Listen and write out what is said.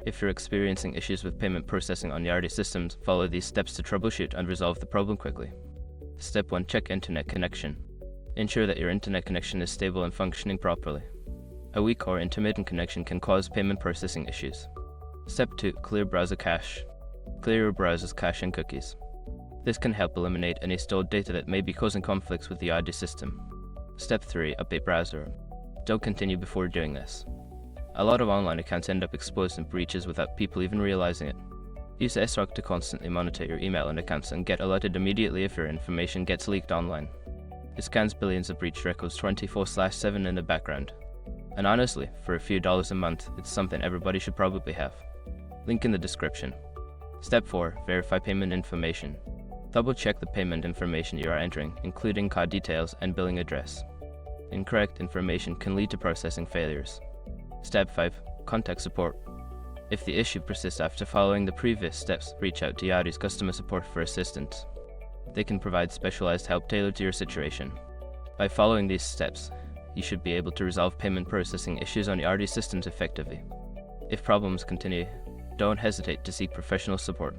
If you're experiencing issues with payment processing on Yardi systems, follow these steps to troubleshoot and resolve the problem quickly. Step 1. Check internet connection. Ensure that your internet connection is stable and functioning properly. A weak or intermittent connection can cause payment processing issues. Step 2. Clear browser cache. Clear your browser's cache and cookies. This can help eliminate any stored data that may be causing conflicts with the Yardi system. Step 3. Update browser. Don't continue before doing this. A lot of online accounts end up exposed in breaches without people even realizing it. Use SROC to constantly monitor your email and accounts and get alerted immediately if your information gets leaked online. It scans billions of breach records 24/7 in the background. And honestly, for a few dollars a month, it's something everybody should probably have. Link in the description. Step 4. Verify payment information. Double check the payment information you are entering, including card details and billing address. Incorrect information can lead to processing failures. Step 5. Contact support. If the issue persists after following the previous steps, reach out to Yardi's customer support for assistance. They can provide specialized help tailored to your situation. By following these steps, you should be able to resolve payment processing issues on Yardi systems effectively. If problems continue, don't hesitate to seek professional support.